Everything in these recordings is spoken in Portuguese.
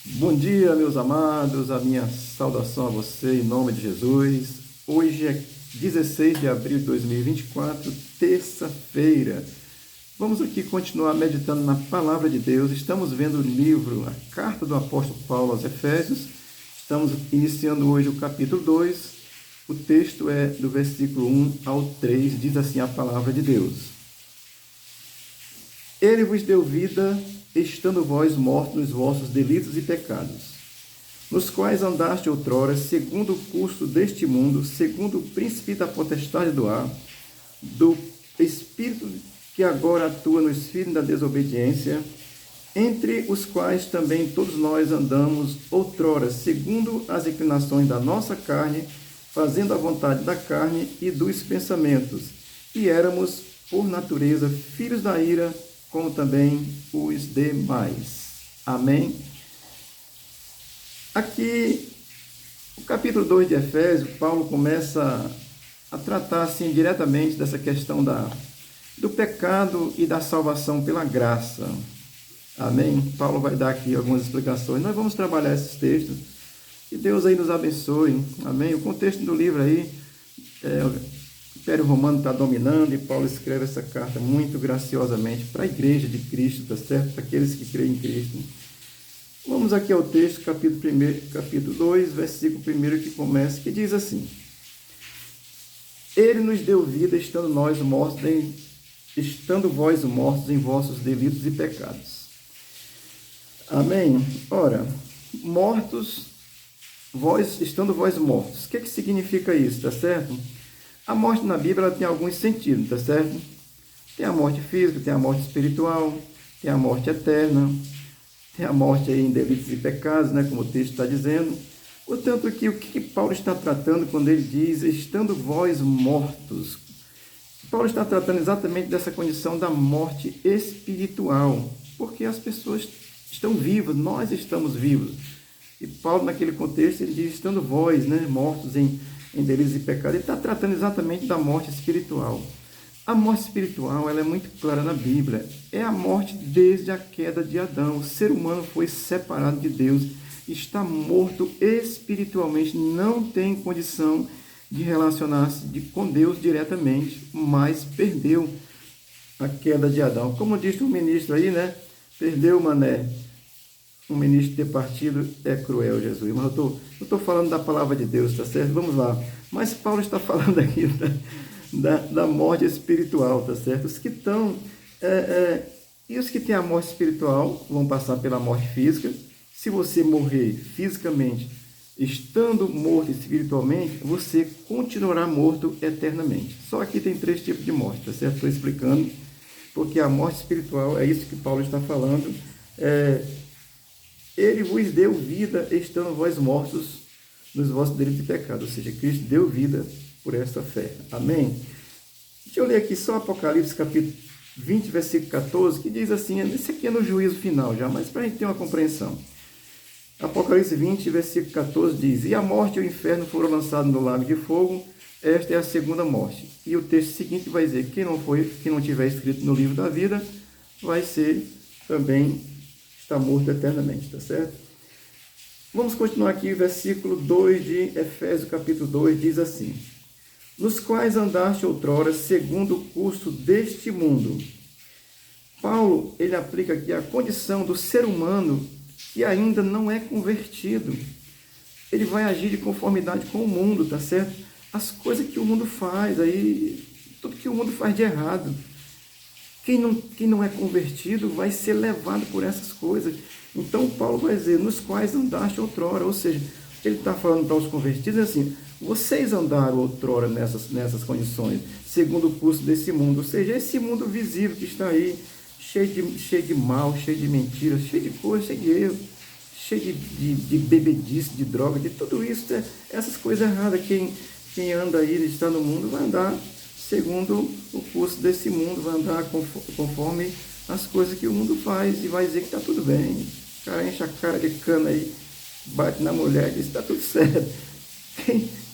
Bom dia, meus amados, a minha saudação a você em nome de Jesus. Hoje é 16 de abril de 2024, terça-feira. Vamos aqui continuar meditando na palavra de Deus. Estamos vendo o livro, a carta do apóstolo Paulo aos Efésios. Estamos iniciando hoje o capítulo 2. O texto é do versículo 1 ao 3, diz assim a palavra de Deus. Ele vos deu vida, estando vós mortos nos vossos delitos e pecados, nos quais andaste outrora, segundo o curso deste mundo, segundo o príncipe da potestade do ar, do espírito que agora atua nos filhos da desobediência, entre os quais também todos nós andamos outrora, segundo as inclinações da nossa carne, fazendo a vontade da carne e dos pensamentos, e éramos, por natureza, filhos da ira, como também os demais. Amém? Aqui, o capítulo 2 de Efésios, Paulo começa a tratar assim, diretamente dessa questão do pecado e da salvação pela graça. Amém? Paulo vai dar aqui algumas explicações. Nós vamos trabalhar esses textos. Que Deus aí nos abençoe. Amém? O contexto do livro aí o Império Romano está dominando e Paulo escreve essa carta muito graciosamente para a igreja de Cristo, tá certo? Para aqueles que creem em Cristo. Vamos aqui ao texto, capítulo 2, versículo 1, que começa, que diz assim: Ele nos deu vida, estando vós mortos em vossos delitos e pecados. Amém? Ora, estando vós mortos. O que significa isso, tá certo? A morte na Bíblia ela tem alguns sentidos, tá certo? Tem a morte física, tem a morte espiritual, tem a morte eterna, tem a morte aí em delitos e pecados, né, como o texto está dizendo. Portanto, aqui, o que Paulo está tratando quando ele diz, estando vós mortos? Paulo está tratando exatamente dessa condição da morte espiritual, porque as pessoas estão vivas, nós estamos vivos. E Paulo, naquele contexto, ele diz, estando vós, né, mortos em delitos e pecados, ele está tratando exatamente da morte espiritual. A morte espiritual ela é muito clara na Bíblia. É a morte desde a queda de Adão. O ser humano foi separado de Deus, está morto espiritualmente, não tem condição de relacionar-se com Deus diretamente, mas perdeu a queda de Adão. Como disse o ministro aí, né? Perdeu, mané. Um ministro ter partido é cruel, Jesus. Mas eu estou falando da palavra de Deus, tá certo? Vamos lá. Mas Paulo está falando aqui da morte espiritual, tá certo? Os que estão... e os que têm a morte espiritual vão passar pela morte física. Se você morrer fisicamente, estando morto espiritualmente, você continuará morto eternamente. Só aqui tem 3 tipos de morte, tá certo? Estou explicando, porque a morte espiritual, é isso que Paulo está falando, Ele vos deu vida, estando vós mortos nos vossos delitos e pecados. Ou seja, Cristo deu vida por esta fé. Amém? Deixa eu ler aqui só Apocalipse, capítulo 20, versículo 14, que diz assim, isso aqui é no juízo final já, mas para a gente ter uma compreensão. Apocalipse 20, versículo 14 diz, E a morte e o inferno foram lançados no lago de fogo, esta é a segunda morte. E o texto seguinte vai dizer, quem não tiver escrito no livro da vida, vai ser também... está morto eternamente, tá certo? Vamos continuar aqui, versículo 2 de Efésios, capítulo 2, diz assim, nos quais andaste outrora, segundo o curso deste mundo. Paulo, ele aplica aqui a condição do ser humano que ainda não é convertido. Ele vai agir de conformidade com o mundo, tá certo? As coisas que o mundo faz, aí, tudo que o mundo faz de errado. Quem não é convertido vai ser levado por essas coisas. Então, Paulo vai dizer, nos quais andaste outrora. Ou seja, ele está falando para os convertidos assim, vocês andaram outrora nessas condições, segundo o curso desse mundo. Ou seja, esse mundo visível que está aí, cheio de mal, cheio de mentiras, cheio de coisas, cheio de erro, cheio de bebedice, de droga, de tudo isso, essas coisas erradas. Quem anda aí, está no mundo, vai andar segundo o curso desse mundo, vai andar conforme as coisas que o mundo faz e vai dizer que está tudo bem. O cara enche a cara de cana aí, bate na mulher e diz que está tudo certo.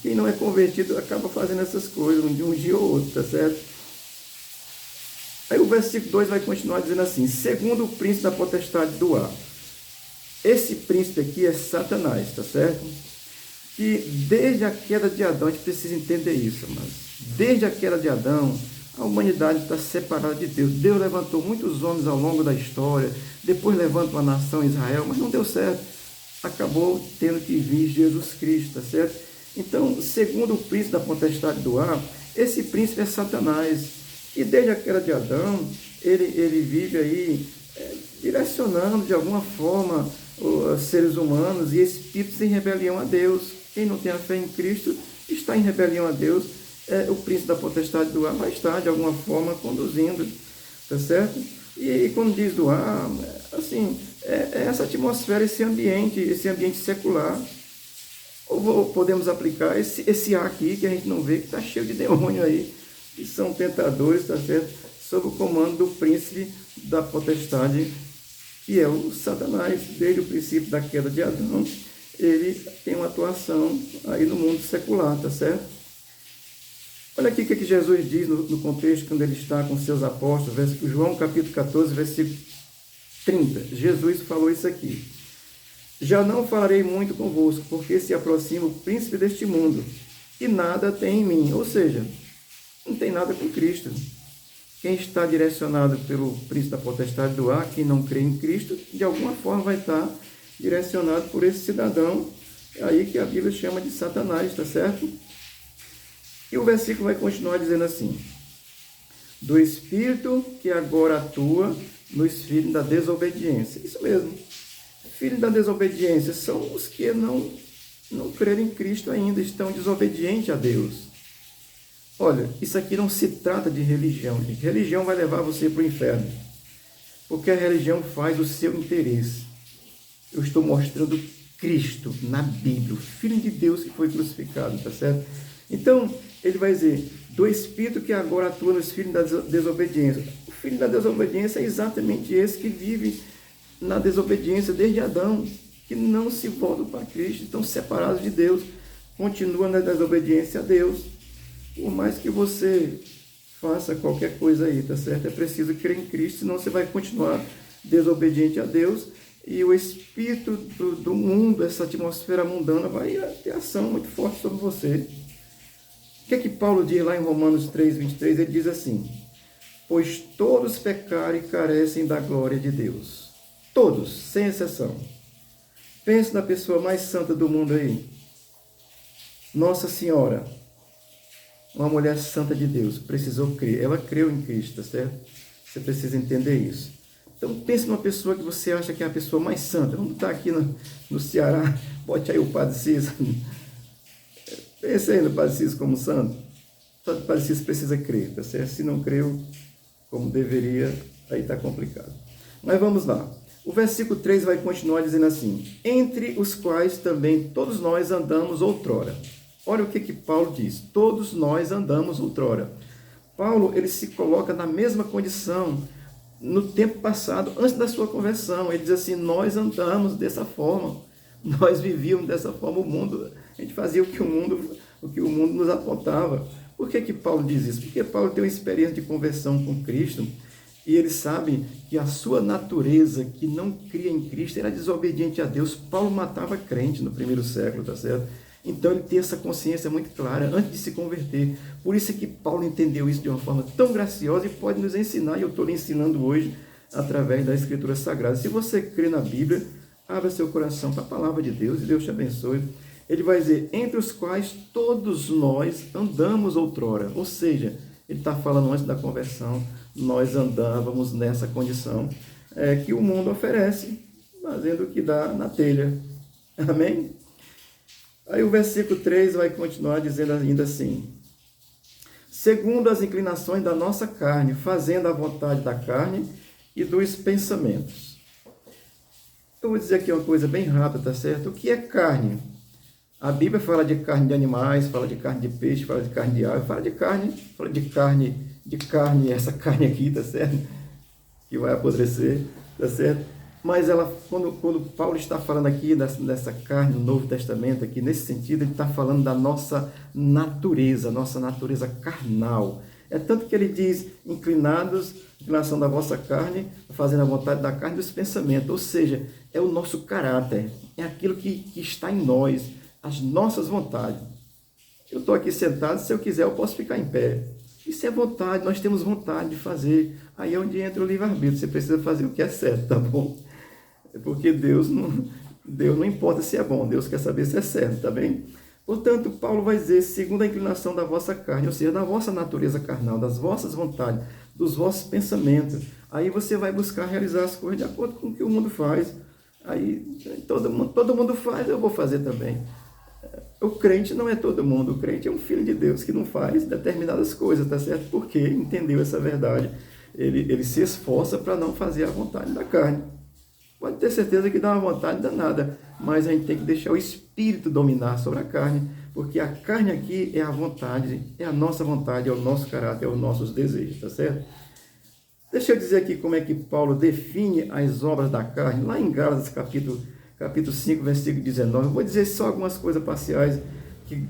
Quem não é convertido acaba fazendo essas coisas de um dia ou outro, tá certo? Aí o versículo 2 vai continuar dizendo assim, segundo o príncipe da potestade do ar. Esse príncipe aqui é Satanás, tá certo? Que desde a queda de Adão, a gente precisa entender isso, mas desde a queda de Adão, a humanidade está separada de Deus. Deus levantou muitos homens ao longo da história, depois levanta uma nação Israel, mas não deu certo. Acabou tendo que vir Jesus Cristo, tá certo? Então, segundo o príncipe da potestade do ar, esse príncipe é Satanás, e desde a queda de Adão, ele vive aí direcionando de alguma forma os seres humanos e espíritos em rebelião a Deus. Quem não tem a fé em Cristo está em rebelião a Deus. O príncipe da potestade do ar vai estar de alguma forma conduzindo, tá certo? E como diz do ar, assim, essa atmosfera, esse ambiente secular. Ou podemos aplicar esse ar aqui que a gente não vê, que está cheio de demônio aí, que são tentadores, tá certo? Sob o comando do príncipe da potestade, que é o Satanás. Desde o princípio da queda de Adão, ele tem uma atuação aí no mundo secular, tá certo? Olha aqui o que Jesus diz no contexto, quando ele está com seus apóstolos, João capítulo 14, versículo 30. Jesus falou isso aqui. Já não falarei muito convosco, porque se aproxima o príncipe deste mundo, e nada tem em mim. Ou seja, não tem nada com Cristo. Quem está direcionado pelo príncipe da potestade do ar, quem não crê em Cristo, de alguma forma vai estar direcionado por esse cidadão aí que a Bíblia chama de Satanás, tá certo? E o versículo vai continuar dizendo assim: do espírito que agora atua nos filhos da desobediência. Isso mesmo. Filhos da desobediência são os que não creram em Cristo ainda, estão desobedientes a Deus. Olha, isso aqui não se trata de religião, gente. Religião vai levar você para o inferno, porque a religião faz o seu interesse. Eu estou mostrando Cristo na Bíblia, o Filho de Deus que foi crucificado, tá certo? Então, ele vai dizer, do Espírito que agora atua nos filhos da desobediência. O filho da desobediência é exatamente esse que vive na desobediência desde Adão, que não se voltam para Cristo, estão separados de Deus, continuam na desobediência a Deus. Por mais que você faça qualquer coisa aí, tá certo? É preciso crer em Cristo, senão você vai continuar desobediente a Deus, e o espírito do mundo, essa atmosfera mundana, vai ter ação muito forte sobre você. O que é que Paulo diz lá em Romanos 3, 23? Ele diz assim: pois todos pecaram e carecem da glória de Deus. Todos, sem exceção. Pense na pessoa mais santa do mundo aí. Nossa Senhora, uma mulher santa de Deus, precisou crer. Ela creu em Cristo, tá certo? Você precisa entender isso. Então pense numa pessoa que você acha que é a pessoa mais santa. Vamos estar aqui no Ceará, bote aí o Padre Cícero. Pense aí no Padre Cícero como santo. Só que o Padre Cícero precisa crer, tá certo? Se não creu como deveria, aí está complicado. Mas vamos lá. O versículo 3 vai continuar dizendo assim: entre os quais também todos nós andamos outrora. Olha o que Paulo diz: todos nós andamos outrora. Paulo, ele se coloca na mesma condição no tempo passado, antes da sua conversão. Ele diz assim: nós andamos dessa forma, nós vivíamos dessa forma, o mundo, a gente fazia o que o mundo nos apontava. Por que Paulo diz isso? Porque Paulo tem uma experiência de conversão com Cristo, e ele sabe que a sua natureza, que não cria em Cristo, era desobediente a Deus. Paulo matava crente no primeiro século, tá certo? Então ele tem essa consciência muito clara antes de se converter. Por isso é que Paulo entendeu isso de uma forma tão graciosa e pode nos ensinar, e eu estou lhe ensinando hoje através da Escritura Sagrada. Se você crê na Bíblia, abra seu coração para a palavra de Deus e Deus te abençoe. Ele vai dizer: entre os quais todos nós andamos outrora. Ou seja, ele está falando antes da conversão, nós andávamos nessa condição que o mundo oferece, fazendo o que dá na telha. Amém? Aí o versículo 3 vai continuar dizendo ainda assim: segundo as inclinações da nossa carne, fazendo a vontade da carne e dos pensamentos. Eu vou dizer aqui uma coisa bem rápida, tá certo? O que é carne? A Bíblia fala de carne de animais, fala de carne de peixe, fala de carne de ave, fala de carne, essa carne aqui, tá certo? Que vai apodrecer, tá certo? Mas quando Paulo está falando aqui dessa carne no Novo Testamento, aqui nesse sentido, ele está falando da nossa natureza carnal. É tanto que ele diz, inclinação da vossa carne, fazendo a vontade da carne dos pensamentos. Ou seja, é o nosso caráter, é aquilo que está em nós, as nossas vontades. Eu estou aqui sentado, se eu quiser eu posso ficar em pé. Isso é vontade, nós temos vontade de fazer. Aí é onde entra o livre-arbítrio, você precisa fazer o que é certo, tá bom? Porque Deus não importa se é bom, Deus quer saber se é certo, tá bem? Portanto, Paulo vai dizer, segundo a inclinação da vossa carne, ou seja, da vossa natureza carnal, das vossas vontades, dos vossos pensamentos. Aí você vai buscar realizar as coisas de acordo com o que o mundo faz. Aí todo mundo faz, eu vou fazer também. O crente não é todo mundo, o crente é um filho de Deus que não faz determinadas coisas, tá certo? Porque entendeu essa verdade. Ele se esforça para não fazer a vontade da carne. Pode ter certeza que dá uma vontade danada, mas a gente tem que deixar o Espírito dominar sobre a carne, porque a carne aqui é a vontade, é a nossa vontade, é o nosso caráter, é os nossos desejos, tá certo? Deixa eu dizer aqui como é que Paulo define as obras da carne, lá em Gálatas capítulo 5, versículo 19. Eu vou dizer só algumas coisas parciais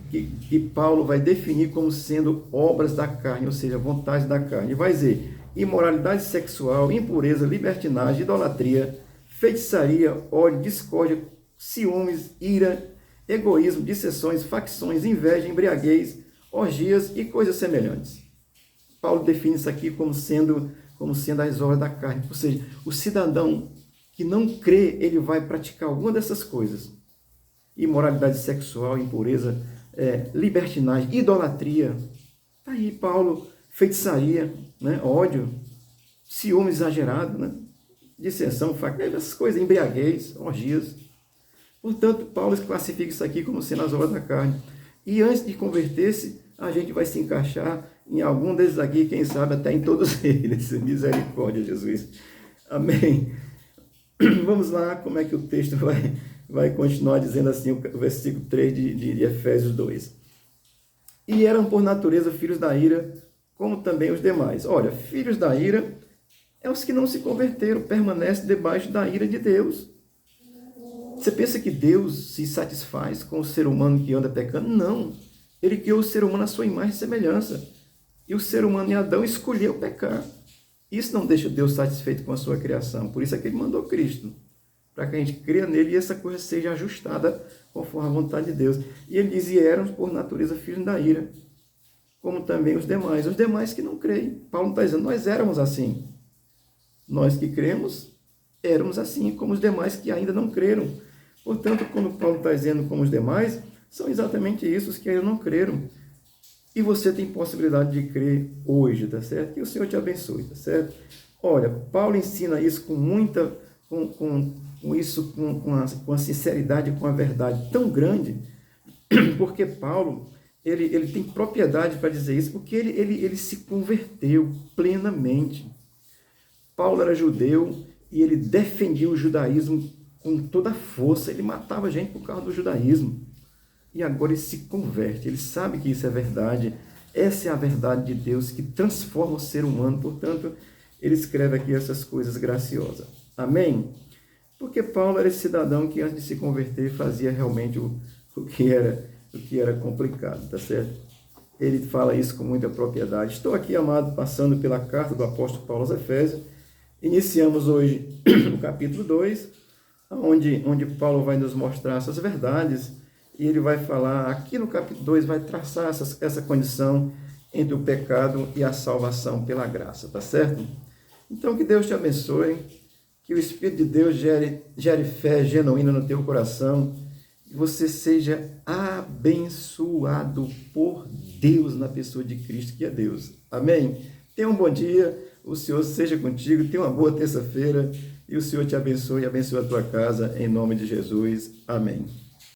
que Paulo vai definir como sendo obras da carne, ou seja, vontades da carne. Vai dizer imoralidade sexual, impureza, libertinagem, idolatria, feitiçaria, ódio, discórdia, ciúmes, ira, egoísmo, dissensões, facções, inveja, embriaguez, orgias e coisas semelhantes. Paulo define isso aqui como sendo as obras da carne. Ou seja, o cidadão que não crê, ele vai praticar alguma dessas coisas. Imoralidade sexual, impureza, libertinagem, idolatria. Está aí, Paulo, feitiçaria, né? Ódio, ciúme exagerado, né? Dissensão, essas coisas, embriaguez, orgias. Portanto, Paulo classifica isso aqui como sendo as obras da carne. E antes de converter-se, a gente vai se encaixar em algum desses aqui, quem sabe até em todos eles. Misericórdia, Jesus. Amém. Vamos lá, como é que o texto vai continuar dizendo assim, o versículo 3 de Efésios 2. E eram por natureza filhos da ira, como também os demais. Olha, filhos da ira é os que não se converteram, permanecem debaixo da ira de Deus. Você pensa que Deus se satisfaz com o ser humano que anda pecando? Não. Ele criou o ser humano à sua imagem e semelhança. E o ser humano em Adão escolheu pecar. Isso não deixa Deus satisfeito com a sua criação. Por isso é que ele mandou Cristo. Para que a gente creia nele e essa coisa seja ajustada conforme a vontade de Deus. E ele dizia, eram por natureza filhos da ira, como também os demais que não creem. Paulo está dizendo, nós éramos assim. Nós que cremos, éramos assim, como os demais que ainda não creram. Portanto, quando Paulo está dizendo como os demais, são exatamente isso, os que ainda não creram. E você tem possibilidade de crer hoje, tá certo? Que o Senhor te abençoe, tá certo? Olha, Paulo ensina isso com muita, com a sinceridade, com a verdade tão grande, porque Paulo, ele tem propriedade para dizer isso, porque ele se converteu plenamente. Paulo era judeu e ele defendia o judaísmo com toda a força, ele matava gente por causa do judaísmo. E agora ele se converte, ele sabe que isso é verdade, essa é a verdade de Deus que transforma o ser humano, portanto, ele escreve aqui essas coisas graciosas. Amém? Porque Paulo era esse cidadão que antes de se converter fazia realmente o que era complicado, tá certo? Ele fala isso com muita propriedade. Estou aqui, amado, passando pela carta do apóstolo Paulo aos Efésios. Iniciamos hoje o capítulo 2, onde Paulo vai nos mostrar essas verdades. E ele vai falar, aqui no capítulo 2, vai traçar essa condição entre o pecado e a salvação pela graça, tá certo? Então, que Deus te abençoe, que o Espírito de Deus gere fé genuína no teu coração, que você seja abençoado por Deus na pessoa de Cristo, que é Deus. Amém? Tenha um bom dia, o Senhor seja contigo, tenha uma boa terça-feira, e o Senhor te abençoe e abençoe a tua casa, em nome de Jesus. Amém.